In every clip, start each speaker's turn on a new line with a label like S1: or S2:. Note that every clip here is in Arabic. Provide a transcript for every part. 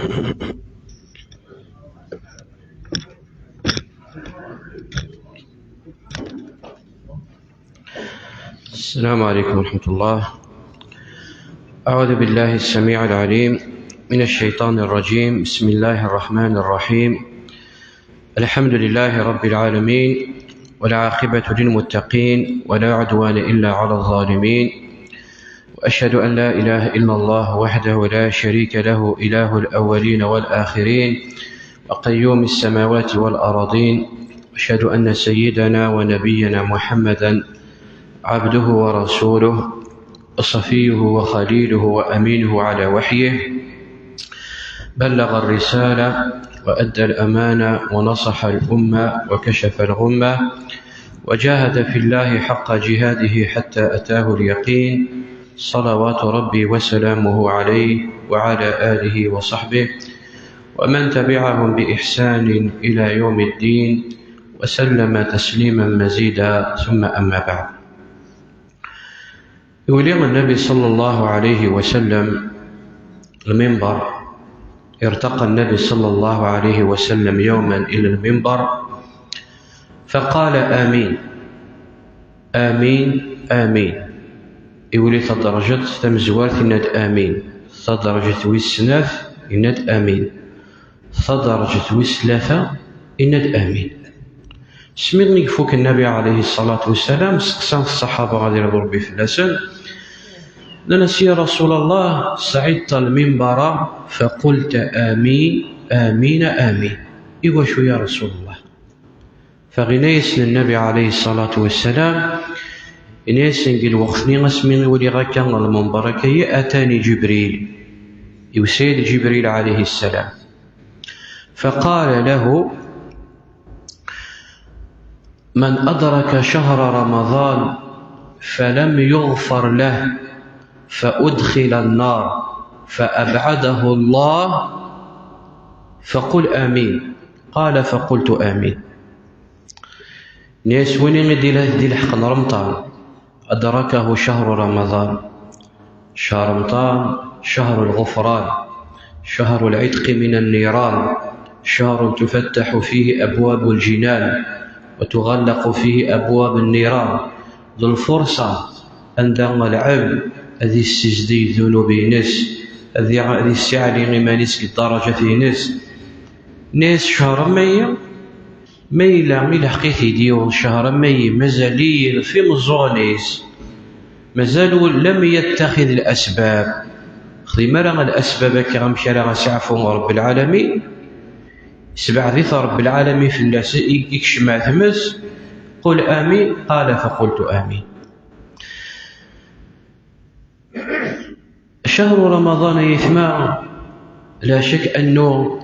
S1: السلام عليكم ورحمة الله. أعوذ بالله السميع العليم من الشيطان الرجيم. بسم الله الرحمن الرحيم. الحمد لله رب العالمين، والعاقبة للمتقين، ولا عدوان إلا على الظالمين، وأشهد أن لا إله إلا الله وحده لا شريك له، إله الأولين والآخرين وقيوم السماوات والأراضين. أشهد أن سيدنا ونبينا محمدا عبده ورسوله وصفيه وخليله وأمينه على وحيه، بلغ الرسالة وأدى الأمانة ونصح الأمة وكشف الغمة، وجاهد في الله حق جهاده حتى أتاه اليقين، صلوات ربي وسلامه عليه وعلى آله وصحبه ومن تبعهم بإحسان إلى يوم الدين، وسلم تسليما مزيدا. ثم أما بعد. يولي النبي صلى الله عليه وسلم المنبر، ارتقى النبي صلى الله عليه وسلم يوما إلى المنبر فقال آمين آمين آمين. يولي تدرجت تمزوات إند آمين، تدرجت ويسناف إند آمين، تدرجت ويسلافة إند آمين. سمير فوك النبي عليه الصلاة والسلام سقسان الصحابة غادي يرضوا ربي في اللسان، لنس يا رسول الله صعدت المنبر فقلت آمين آمين آمين. إيواشو يا رسول الله؟ فغنيس للنبي عليه الصلاة والسلام إنيس نقول وقفني اسمي ولي غاكا المنبر كي أتاني جبريل، يسيد جبريل عليه السلام، فقال له: من أدرك شهر رمضان فلم يغفر له فأدخل النار فأبعده الله فقل آمين. قال: فقلت آمين. ناس وين دي الحق رمضان أدركه شهر رمضان، شهر رمضان شهر الغفران، شهر العتق من النيران، شهر تفتح فيه أبواب الجنان وتغلق فيه أبواب النيران. ذو الفرصة عندما العبد هذه السجدي ذنوب ناس، هذه السعر غمانيس الدرجة ناس شهر مي لا حقيقي ديون شهر مي مازالين في مزونيس، مازالوا لم يتخذ الأسباب. خيمرا الأسباب كغمشي راه سعفهم رب العالمين، سبع ذي رب العالمين في الناس يكشمع ثمس. قل آمين. قال: فقلت آمين. شهر رمضان يثمى، لا شك أنه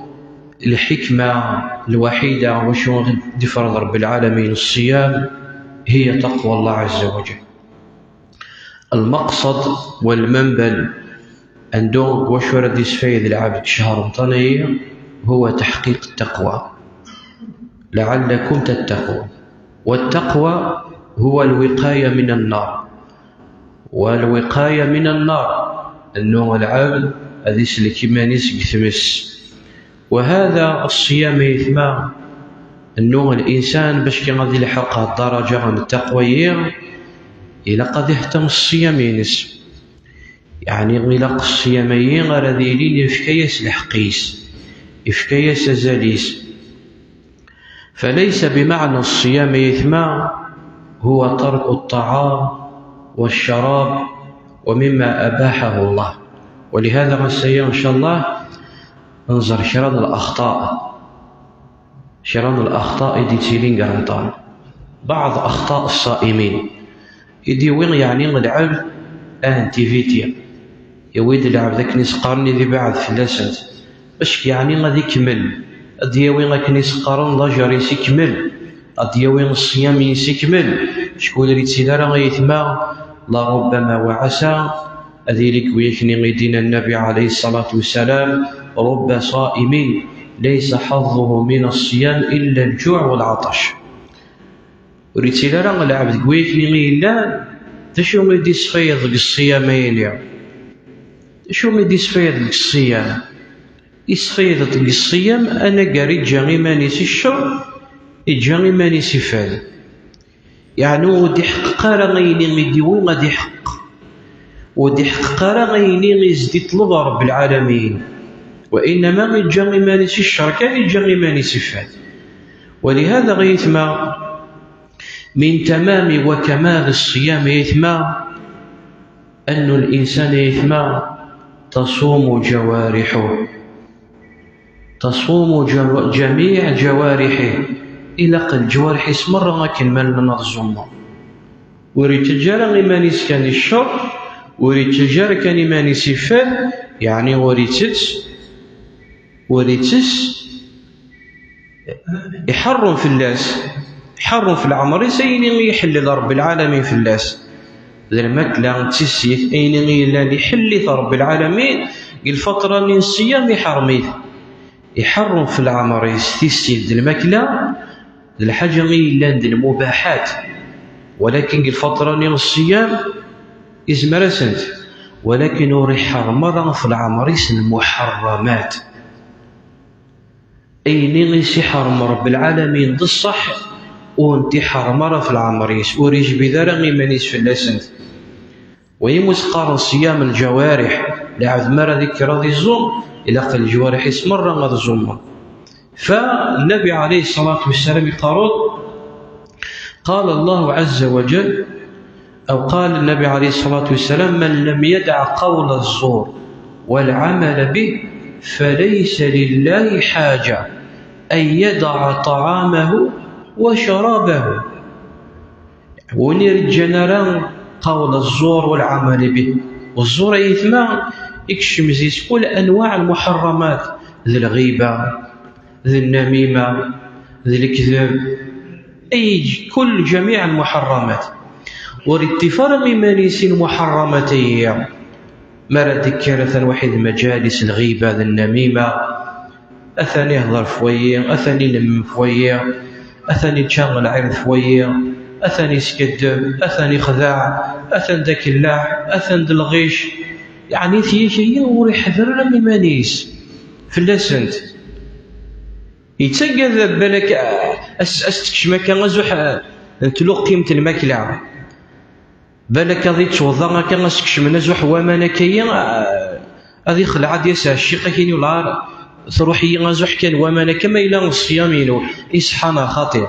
S1: الحكمة الوحيدة وشو فرض رب العالمين الصيام هي تقوى الله عز وجل. المقصد والمنبل عندهم وشو ردي سفيد العبد شهر رمضان هو تحقيق التقوى، لعلكم تتقون. والتقوى هو الوقاية من النار، والوقاية من النار أنه العبد أذيس لكيمانيس يثمس. وهذا الصيام يثمى أنه الإنسان باش كي غادي يلحق الدرجة من التقوى إلا قد يهتم الصيام ينس، يعني إلا الصيامين غادي يلين يفكيس الحقيس يفكيس زاليس. فليس بمعنى الصيام يثمى هو ترك الطعام والشراب ومما أباحه الله. ولهذا غسيا إن شاء الله ننظر شران الأخطاء دي تيلين قرنطان، بعض أخطاء الصائمين يدي وين يعني العبد أنتيفيتيا يويد العبد ذاك نسقرني ذي بعد في اللسات باش يعني غادي يكمل أدياوين غاكني سقرن ضجر يكمل، أدياوين الصيام يكمل. شكون اللي تسيدارا غيثمى لربما وعسى أذيلك ويكني غيدين النبي عليه الصلاة والسلام: رب صائم ليس حظه من الصيام إلا الجوع والعطش. وريتسيدارا العبد ويكني غيلان تشو ميدي سفيض الصيامين، شو ميدي سفيض الصيام إسفيضة الصيام أنا قريت جاني مانيسي الشر إجاني مانيسي فاد، يعني ودي حق غيني مديوي غادي حق، ودي حق غيني يزدي طلب رب العالمين، وإنما إجاني مانيسي الشر كان إجاني مانيسي فاد. ولهذا غيثما من تمام وكمال الصيام يثما أن الإنسان يثما تصوم جوارحه، تصوم جميع جوارحه إلى قل جوارح اسمر لكن من نظم وريد تجارة إيمانيس كان الشر وريد تجارة كان إيمانيس فاد، يعني وريتس يحرم في اللاس، يحرم في العمر سيني يحلل رب العالمين في اللاس ذا الماكلة تسيت أين اللي يحلي رب العالمين الفترة من الصيام يحرم في العمر يستيسيت ذا الماكلة ذا الحاجة إلا ذا المباحات، ولكن الفترة من الصيام إزمرسنت، ولكن يحرم مرة في العمر المحرمات أين يحرم رب العالمين ضد الصح وانت حرمرة في العمريس وريج بذرة مانيس في اللسنت. ويموس قارن صيام الجوارح لعذ مرة ذكر ذي الزوم إلى قل الجوارح اسمر غاد الزوم. فالنبي عليه الصلاة والسلام يقول قال الله عز وجل أو قال النبي عليه الصلاة والسلام من لم يدع قول الزور والعمل به فليس لله حاجة أن يدع طعامه وشرابه. ونريد جنران قول الزور والعمل به، والزور يثمع يكشم زيت كل أنواع المحرمات، ذي الغيبة ذي النميمة ذي الكذب، أي كل جميع المحرمات. والاتفار من مانيس المحرمتين مرة ذكرت واحد مجالس الغيبة ذي النميمة، أثاني يهضر فويه، أثاني يلم فويه، أثاني تشغل العرض فويه، أثاني يسكذب، أثاني خداع، أثان ذاك اللاح، أثان ذا الغيش، يعني ثيشي وريحذر من مانيس في اللسنت يتسقذ بالك أستكشما كان غزوح تلوق قيمة الماكلة بالك غادي توضا كان غاسكشم نزوح وامانا كاين غادي خلع ديال الشيقه كاين ولا تروحي غازوح كان وامانا كما الى الصيام ينو إصحانا خطير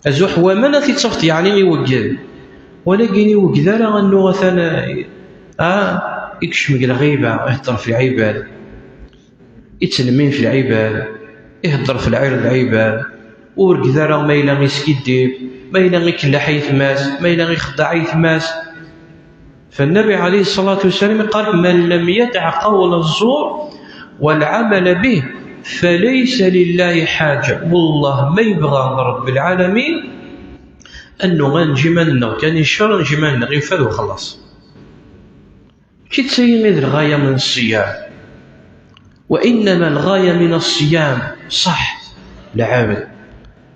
S1: ازوح وامانا تيتصفت يعني يوقد ولكن يوقد راه انه مثلا يكشم الغيبه يهضر في العباد يتلمين في العباد يهضر في العرض العباد ورقد راه ما الا يسكدب ما إلا يكلح يتماس ما إلا يخدع يتماس. فالنبي عليه الصلاة والسلام قال من لم يدع قول الزور والعمل به فليس لله حاجة، والله ما يبغى رب العالمين أنه غنجي منا كان الشر نجي منا غير فاد وخلص. كي تسيمي الغاية من الصيام، وإنما الغاية من الصيام صح العمل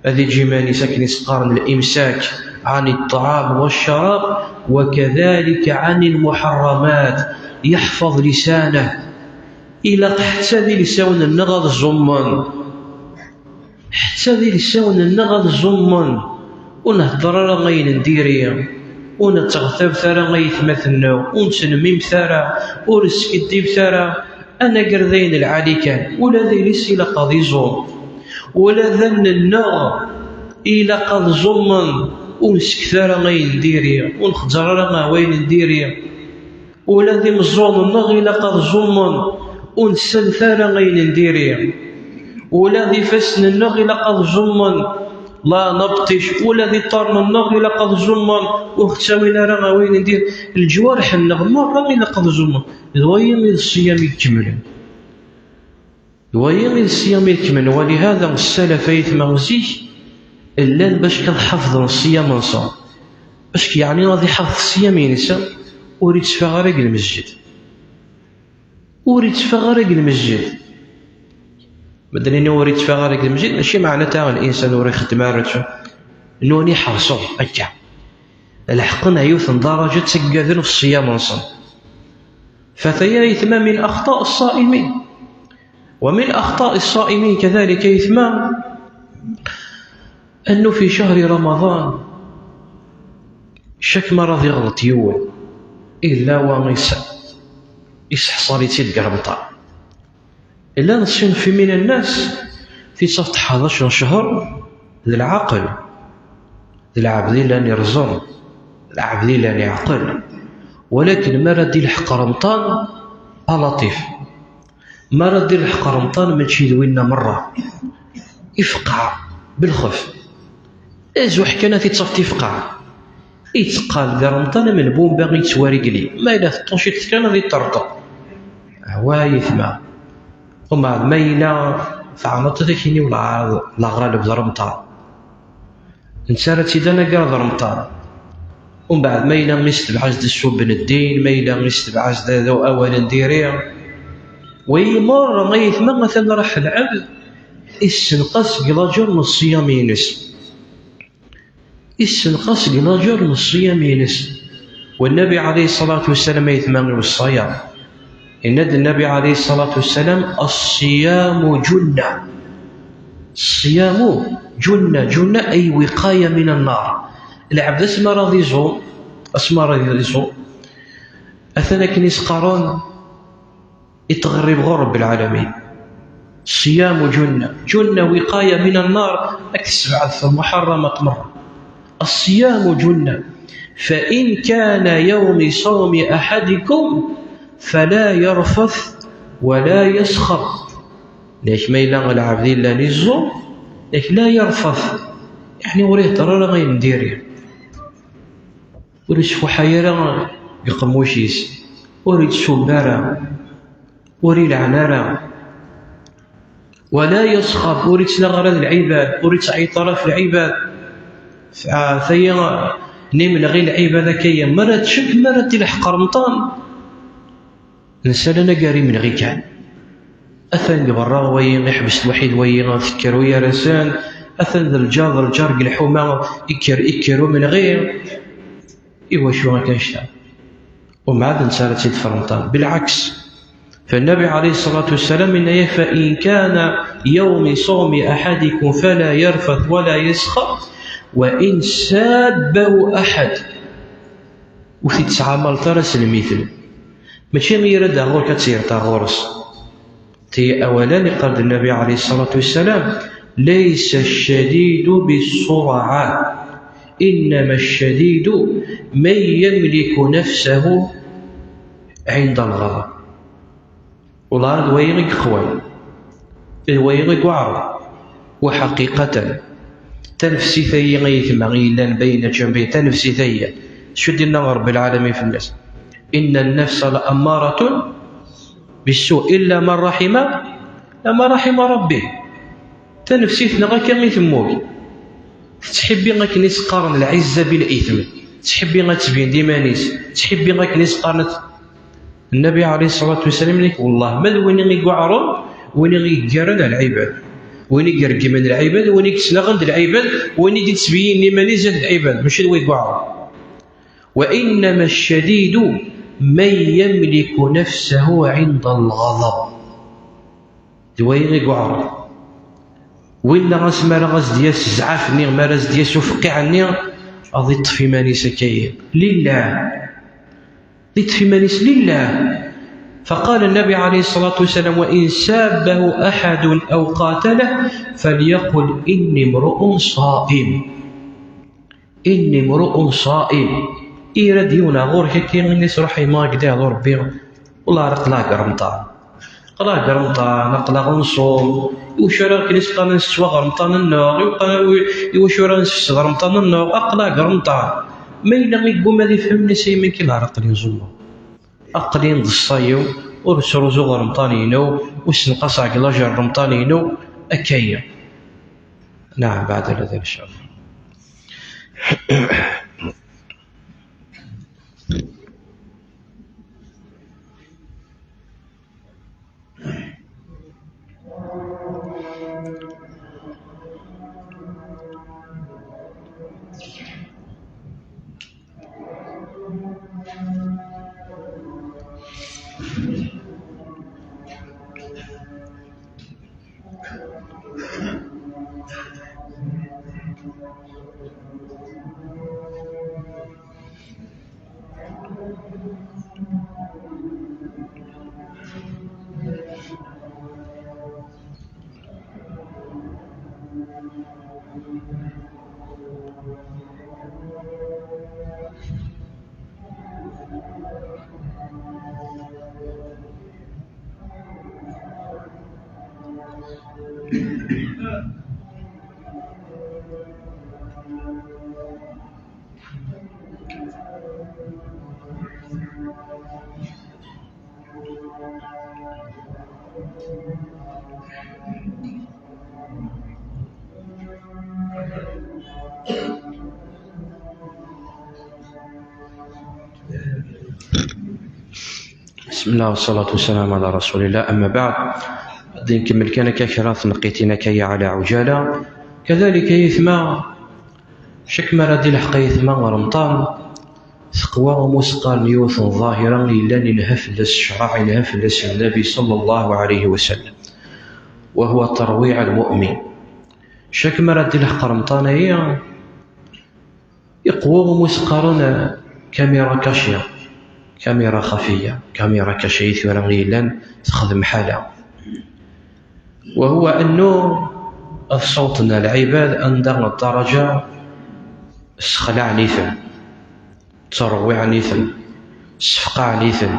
S1: هذه جيماني ساكن يسقارن الإمساك عن الطعام والشراب وكذلك عن المحرمات، يحفظ لسانه إلى حتى ذي لسان النغض الزمن، حتى ذي لسان النغض الزمن ونهضر راه غين نديري ونتغتاب ثرى غيثمثنا ونتنميم ثرى ورسكديب ثرى أنا قرذين العالي ولا ذي لسي لقاضي زوم ولا ذن النار إلى قد زمن ونسكثر غين نديري ونخجر ما وين نديري ولا ذي مزون النار إلى قد زمن ونسلثر غين نديري ولا ذي فسن النار إلى قد زمن لا نبطش ولا ذي طرن النار إلى قد زمن واختوينا راه وين ندير الجوارح النغمار راه إلى قد زمن ذوين الصيام يكملون ويغي الصيام يكمل. ولهذا السلف يتمغزيك إلا باش كنحفظ الصيام نصام باش يعني غادي يحفظ الصيام ينسى وريد تفغرق المسجد وريد تفغرق المسجد بدلني وريد تفغرق المسجد ماشي معنى تاع الإنسان وري خدمة راه نوني حرصو هكا الحقنا عيوث درجة تسقاذن في الصيام نصام. فثيا يتم من أخطاء الصائمين ومن أخطاء الصائمين كذلك إثما أنه في شهر رمضان شك مرض يغلط يول إلا وميس يسحصل يتيد قرمطان إلا نصنف من الناس في صفت 11 شهر للعقل العبد لن يرزم العبد لن يعقل، ولكن ما ردي الحق رمضان لطيف، ما ردي الحق رمضان من شي دوينا مرة يفقع بالخف ازو حكانا تصفت يفقع يتقال رمضان من بوم باغي تسواري قلي ما إلا تطوشي كان غادي ترقى هواي ثما ومن بعد ما إلا فعنط ذاكيني ولا غالب رمضان نسالت سيدنا قرض رمضان ومن بعد ما إلا غيستب عزد السوب بن الدين ما إلا غيستب عزد ذو أولا نديريه ويمر غيث ما مثلا راح العبد يستنقص قلاجر من الصيام ينس يستنقص قلاجر من الصيام ينس. والنبي عليه الصلاة والسلام يثمن الصيام إن النبي عليه الصلاة والسلام الصيام جنة، الصيام جنة أي وقاية من النار. العبد اسمه راضي يصوم أثناء كنيس قارون يتغرب غرب العالمين. الصيام جنة وقاية من النار أكسب عذف محرمة مرة. الصيام جنة، فإن كان يوم صوم أحدكم فلا يرفث ولا يسخر. ليش ما يلا العبد إلا نزو ليش لا يرفث يعني وريه ترى غير ندير وريد فحيرة يقموشيس وريد سبارة وريد عنارة ولا يسخر وريد لغرض العباد وريد عيطرة في العباد ثيا نمل غير العبادة كيا مرة شك مرة تلحق رمضان نسالنا قاري من غي كان أثن برا وين يحبس الوحيد وين يفكر ويا رسان أثن ذا الجار الحومة يكروا من غير إيوا شو ما كانش ومع عاد نسالت سيد فرمطان بالعكس. فالنبي عليه الصلاة والسلام إن فإن كان يوم صوم أحدكم فلا يرفث ولا يسخر وإن سابه أحد وفي تسعامل ترس المثل ماشي غير دا غور كتسير تا غورس تي أولا قال النبي عليه الصلاة والسلام ليس الشديد بالسرعة إنما الشديد من يملك نفسه عند الغضب. والله ويغيق خوال ويغيق وعر وحقيقة تنفسي ثي غيث مغيلا بين جنبي تنفسي ثي شد النظر بالعالمين في الناس إن النفس لأمارة بالسوء إلا من رحم ربه. تنفسي ثنغا كمي ثموك تحبي غاك نيس قارن العزة بالإثم تحبي غاك تبين ديمانيس تحبي غاك نيس قارنت النبي عليه الصلاة والسلام لك والله ماذا وين يقعرون وين يقرن العباد وين يقرق من العباد وين يكسنغند العباد وين يتبين لمن يزد العباد ماشي هو يقعر. وإنما الشديد من يملك نفسه عند الغضب دوين يقعر وين غاس ما غاس دياس زعافني ما راس دياس وفقي عني غادي يطفي مانيس كاين لله يطفي مانيس لله. فقال النبي عليه الصلاة والسلام وإن سابه أحد أو قاتله فليقل إني امرؤ صائم إيراد يونا غور هكي الناس روحي ما قدا غور بيهم والله قلاق رمضان قلاق نصوم وشورا كنيس قال نسوا رمضان النار وشورا نسوا رمضان النار أقلاق رمضان ما إلا يقوم هذا يفهمني سيمين كي العرق اللي نزلوا أقلين ضصايو ورسو زوغ رمضانينو وسنقص عقلاجر رمضانينو أكايا. نعم بعد هذا إن شاء الله. بسم الله والصلاة والسلام على رسول الله. أما بعد، غادي نكمل كان كثرات نقيتنا كي على عجالة. كذلك يثمى شكما ردي الحق يثمى رمضان ثقوى ومسقى نيوث ظاهرا إلا نهفلس الشرع نهفلس النبي صلى الله عليه وسلم، وهو ترويع المؤمن. شكما ردي الحق رمضان هي يقوى ومسقى كاميرا كاشية، كاميرا خفية، كاميرا كاشية ثورا إلا تخدم حالة، وهو أنه صوتنا العباد عندنا الدرجة السخلع نيثم، ترويع نيثم، السفقع نيثم،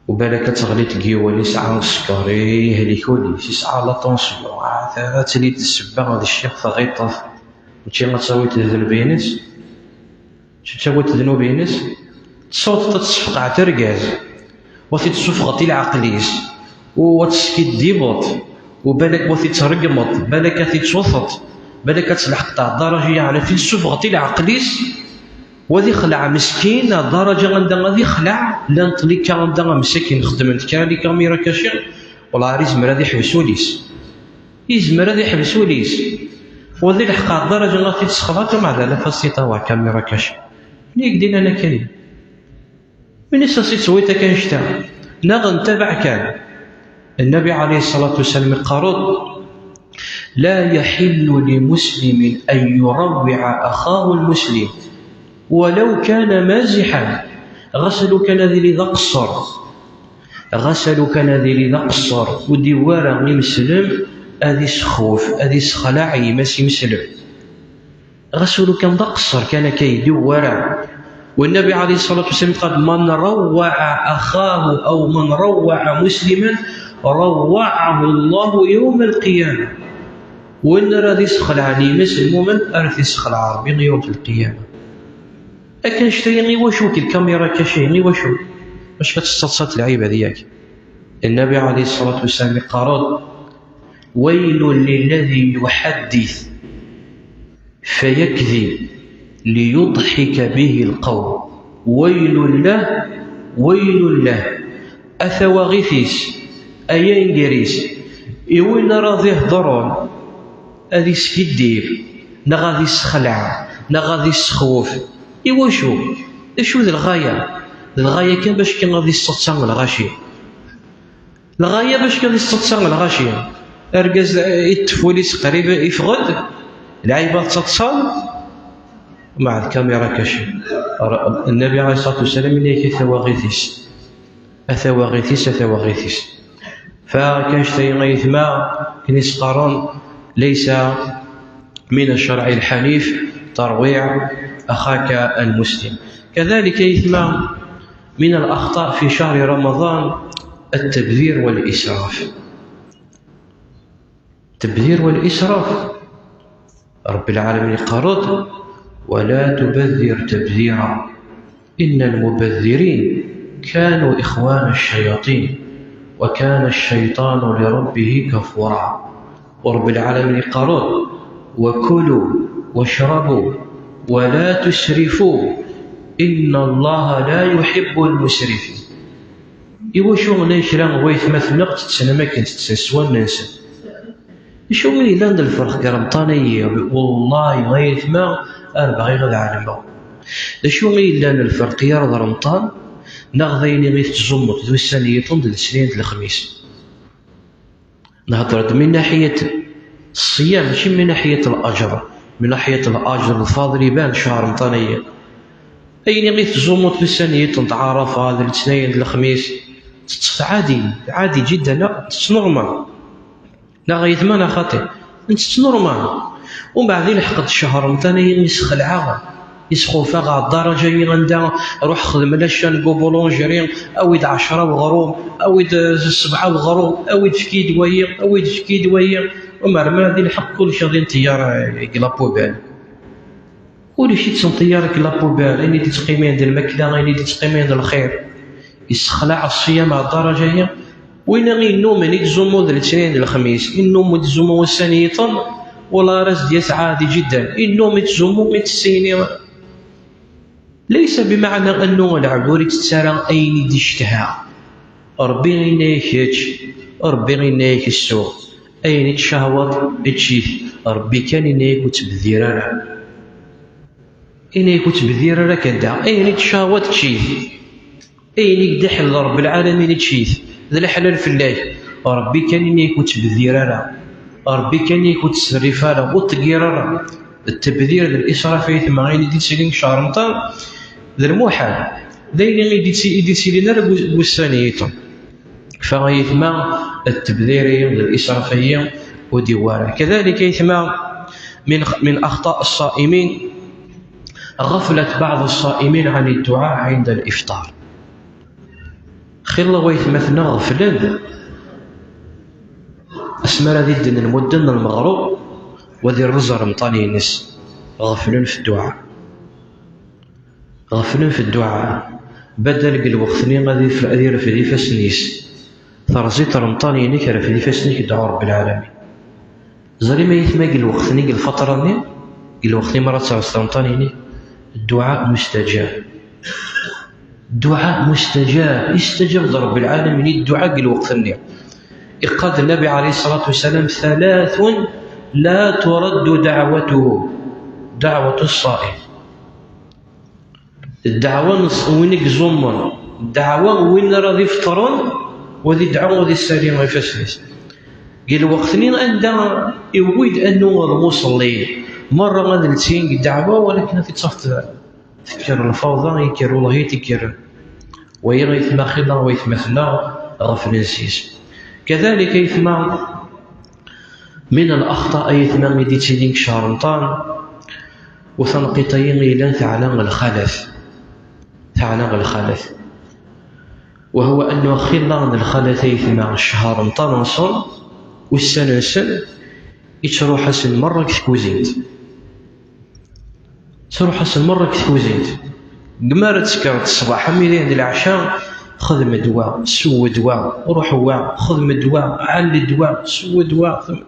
S1: وبالك تغلي تلقيواني ساعة السكري يهلكولي ساعة لا طونسيون تلي تسبى هذا الشيخ فغيطف ماشي غتساوي تذنب ينس، تساوي تذنب ينس تصوت تتصفقع ترقاز وتتصفقتي العقليس وتسكي ديبوط وبالك وثي ترقمط بالك تتصوثط بالك تلحق تاع الدرجة على في السفغتي العقليس وذي خلع مسكين الدرجة عندها غادي خلع لا نطلي كان عندها مسكين خدمت كان لي كاميرا كاشي والله يزمر هذا يحبسوا ليس يزمر هذا يحبسوا ليس وذي لحق الدرجة غادي تسخبط مع ذلك فاسيطة كاميرا كاشي ليك دينا انا كريم من يساسي سويتا كنشتا نغن تبع كان النبي عليه الصلاة والسلام قرض لا يحل لمسلم أن يروع أخاه المسلم ولو كان مازحا غسل كان ذي لذا قصر غسل كان ذي لذا قصر وديوارا مسلم أذي سخوف أذي سخلاعي ماسي مسلم غسل كان ذا قصر كان كي ديوارا والنبي عليه الصلاة والسلام قال من روع أخاه أو من روع مسلما روعه الله يوم القيامة وإن راه يسخلعني مسلم من أرث يسخلع عربي يوم القيامة أكن شتري غي وشو كي الكاميرا كاشي غي وشو باش كتستلصات العيبة ديالك النبي عليه الصلاة والسلام قال ويل للذي يحدث فيكذب ليضحك به القوم ويل له ويل له أثواغيثيس أيين جريس إوين راضي يهضرون هذي سكدير نغادي يسخلع نغادي يسخوف إوا شو ذي الغاية كان باش كان غادي يستطسن الغاشية الغاية باش كان يستطسن الغاشية أرجز يتفوليس قريب يفغد العيبة تتصل مع الكاميرا كاشي النبي عليه الصلاة والسلام إليك أثواغيثيس فكان شتي غيثما كان يسقرون ليس من الشرع الحنيف ترويع أخاك المسلم. كذلك يثما من الأخطاء في شهر رمضان التبذير والإسراف. التبذير والإسراف رب العالمين قرض ولا تبذر تبذيرا إن المبذرين كانوا إخوان الشياطين وكان الشيطان لربه كفورا. ورب العالمين قرض وكلوا واشربوا ولا تسرفوا إن الله لا يحب المسرفين. إوا شو ليش راه غويث مثلا تتسنى ما كنت تسوى الناس شو من إلا عند الفرق كرمطانية والله غيث ما أربعي غد عالمه شو من إلا عند الفرق يا رضا رمطان نغذيني غيث تزمط ذو السنية طند السنين الخميس نهضر من ناحية الصيام ماشي من ناحية الأجر. من ناحية الأجر الفاضل يبان شهر رمضان أين غير تزوموت بالسنية عرفة الاثنين الخميس عادي جدا. لا نورمال، لا غيثمان خاطئ انت نورمال. ومن بعد يلحق الشهر رمضان يسخلعها يسخوفها على الدرجة غندا روح خدم لاشان بولونجيري أويد 10 وغروب أويد 7 وغروب أويد فكي دوية أويد فكي دوية. ومرمى يلحق كل شيء غير طيارة كلابوبال كل شيء تسن طيارة كلابوبال اللي تقيمين ديال الماكلة اللي تقيمين ديال الخير يسخلع الصيام على الدرجة هي. وين غير النوم اللي تزومو الاثنين ديال الخميس النوم تزومو الثانية ولا راس ديال عادي جدا. النوم تزومو من السينما ليس بمعنى أنه العبور تتسارى أين يشتهى. ربي غينايك هادشي، ربي غينايك السوق أين تشهوط تشيف. ربي كان ينايك وتبذير إنايك وتبذير كدا أين تشهوط تشيف أين يدحل رب العالمين تشيف ذا الحلال في الله. ربي كان ينايك وتبذير ربي كان ينايك وتسرف وتقير التبذير الإسراف يثم غير دي تسيلين شهر رمضان ذا المحال دايما يدي تسيلين بوسانيتهم فغيثم التبذير الإسرافية وديواره. كذلك يثم من أخطاء الصائمين غفلة بعض الصائمين عن الدعاء عند الإفطار. خلا ويثمثنا غفلن أسمر ذي الدن المدن المغرب وذي الرزر رمضاني نس غفلن في الدعاء. غفلن في الدعاء بدل قل وقتني غادي في ذي فاسنيس ثرزيت رمضاني نكر في ذي فاسنيك دعاء رب العالمين. زري ما يثما قل وقتني قل فترة قل وقتني مرة تسعة رمضاني الدعاء مستجاب. الدعاء مستجاب يستجاب رب العالمين. الدعاء قل وقتني إقاد النبي عليه الصلاة والسلام 3 لا ترد دعوته. دعوة الصائم الدعوة وينك زمن الدعوة وين راضي يفطرون وذي دعوة وذي السليم ويفسلس. قال وقتني عندنا يويد أنه المصلي مرة غادي لتين الدعوة ولكن في تصفت تكر الفوضى يكر والله تكر ويغيث ما خلا ويثمثنا غفل نسيس. كذلك يثما من الأخطاء يثما مدي تسيدين شهر رمضان وثنقيطين إلى ثعلان الخلف وهو أنه خلا الخلف يثما الشهر رمضان نصر والسنة يتروح حسن مرة كتكوزينت تروح حسن مرة كتكوزينت قمارة سكرت الصباح ميلين ديال العشاء خذ مدواء سو دواء روح واع خذ مدواء علي دواء سو دواء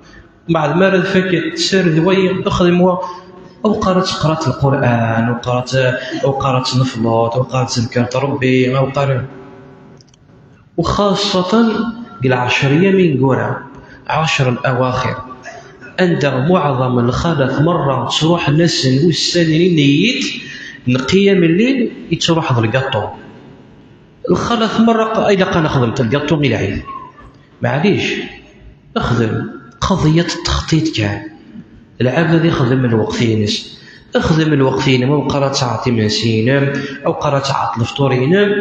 S1: بعد ما رد فكت سير دوية اخذ موا أو قرأت القرآن أو قرأت نفلات أو قرأت ذكرت ربي أو قرأت وخاصة قل 10 من قرى 10 الأواخر عند معظم الخلف مرة تروح الناس والسنين نيت نقيم الليل يتروح ذا القطو الخلف مرة إذا كان خدمت القطو غير عيد معليش أخدم قضية التخطيط كان العبد الذي يخدم الوقتين أخدم الوقتين ما قرأت ساعة من سينام أو قرأت ساعة الفطور ينام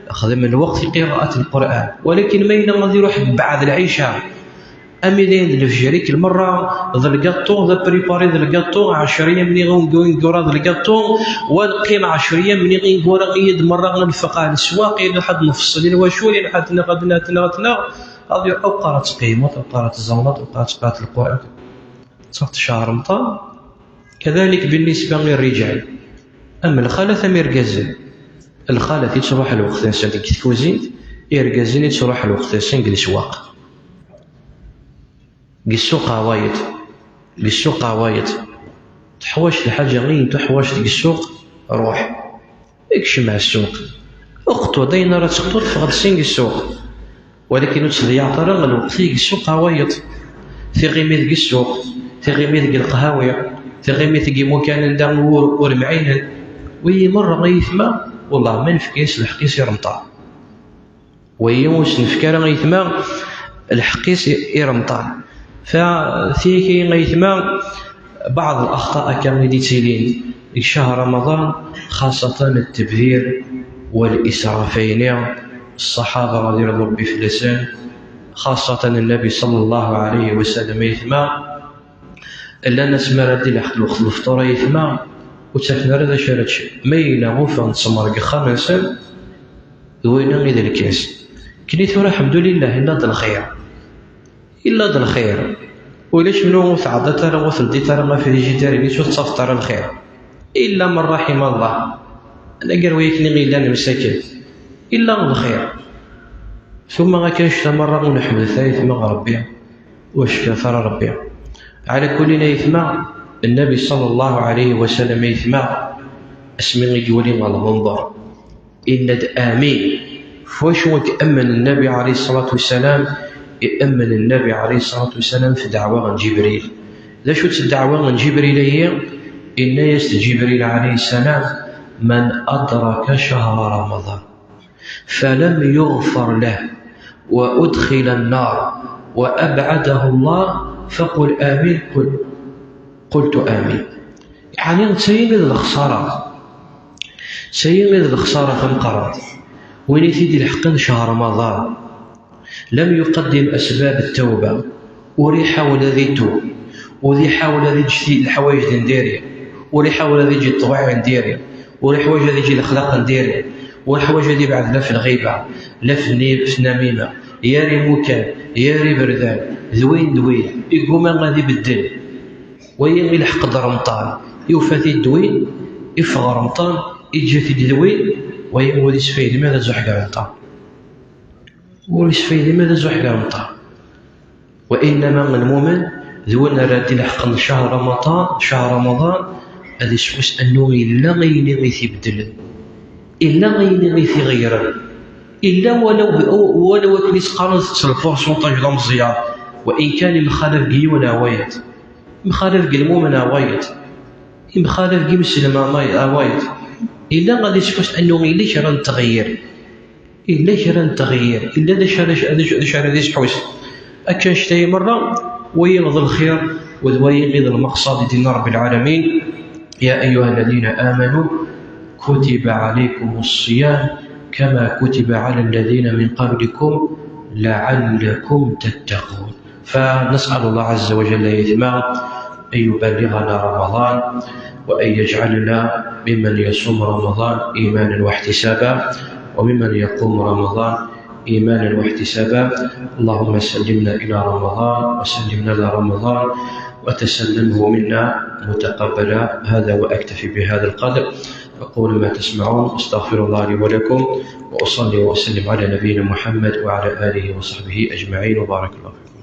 S1: أخدم الوقت في قراءة القرآن ولكن ما غادي يروح بعد العشاء أميدين الفجريك المرة ذا القطو ذا بريباري ذا القطو 10 مني غنقوين قرا ذا القطو ونقيم 10 مني غنقورا غيد مرة غنفق على السواق لحد نفصل وشوي لحد نغدنا هذه أو قرأت قيمة أو قرأت الزمرات أو قرأت القرآن صفت شهر رمضان. كذلك بالنسبة للرجال أما الخالة مركزين الخالة تروح الوقت سنتك تكوزين يركزين تروح الوقت سنك السواق السوق عوايد تحواش الحاجة غير تحواش ديك السوق روح اكشي مع السوق اخطو دينا راه تخطو تفقد سنك السوق ولكن تضيع طرق الوقت ديك السوق عوايد في غيمي ديك السوق في غيمي ديك القهاوية في غيمي ديك مكان ندار ورمعين وهي مرة غيثما والله ما نفكيس الحقيس يرمطا وهي واش نفكر غيثما الحقيس إرمطان. ففيه غيثما بعض الأخطاء كما يديتيلين في شهر رمضان، خاصة التبذير والإسرافين. الصحابة رضي الله عنهم بفلسان، خاصة النبي صلى الله عليه وسلم يثما إلا الناس ما ردي لحق الوقت الفطور يثما وتفنا هذا شارتش مينا غوفا نتسمر قخا نسال وين غير الكاس كني ثورة الحمد لله إلا ذا الخير إلا ذا الخير. وليش منو تعضى ترى وثلدي ترى ما في ديجيتاري اللي شو تصف ترى الخير إلا من رحم الله. أنا قال ويكني غير أنا مساكن إلا من الخير. ثم غاكاش مرة ونحمد ثالث ما ربي واش كثر ربي على كل يثمع. النبي صلى الله عليه وسلم يثمع اسمي يقولي على المنظر إن آمين. فواش وتأمن النبي عليه الصلاة والسلام؟ يأمن النبي عليه الصلاة والسلام في دعوة جبريل. لا شو الدعوة من جبريل هي إن جبريل عليه السلام من أدرك شهر رمضان فلم يغفر له وأدخل النار وأبعده الله فقل آمين. قلت آمين. يعني تسيمد الخسارة، سيمد الخسارة في القرار. وين يثيدي الحق شهر رمضان لم يقدم أسباب التوبة وري حاول ذي توب وذي حاول ذي تجديد الحوايج نديري وري حاول ذي يجي الطبيعة نديري وري حوايج ذي يجي الأخلاق نديري والحوايج ذي بعد لا في الغيبة لا في النميمة ياري مكان ياري بردان ذوين يقوم غادي بالدل وينغي الحق رمضان يوفاتي الدوين يفغ رمضان يجي ذوين ويولي سفيد لماذا زحق رمضان ولي سفيد لماذا زحق رمضان. وإنما المؤمن ذوين رادي الحق شهر رمضان هذا سوس أنه إلا غيني يبدل إلا غيني غير إلا ولو كنيس قارن البورسونتاج ديال مزيان وإن كان مخالف كي ولا وايد مخالف كي المؤمن وايد مخالف كي مسلم وايد إلا غادي تفوس أنه إلا شرا تغير إلا ذا شرا ذي حوس أكن شتي مرة وينظر الخير وينظر المقصد دين رب العالمين. يا أيها الذين آمنوا كتب عليكم الصيام كما كتب على الذين من قبلكم لعلكم تتقون. فنسأل الله عز وجل يثمع أن يبلغنا رمضان وأن يجعلنا ممن يصوم رمضان إيمانا واحتسابا وممن يقوم رمضان إيمانا واحتسابا. اللهم سلمنا إلى رمضان وسلمنا إلى رمضان وتسلمه منا متقبلا. هذا وأكتفي بهذا القدر. أقول ما تسمعون أستغفر الله لي ولكم وأصلي وأسلم على نبينا محمد وعلى آله وصحبه أجمعين وبارك الله فيكم.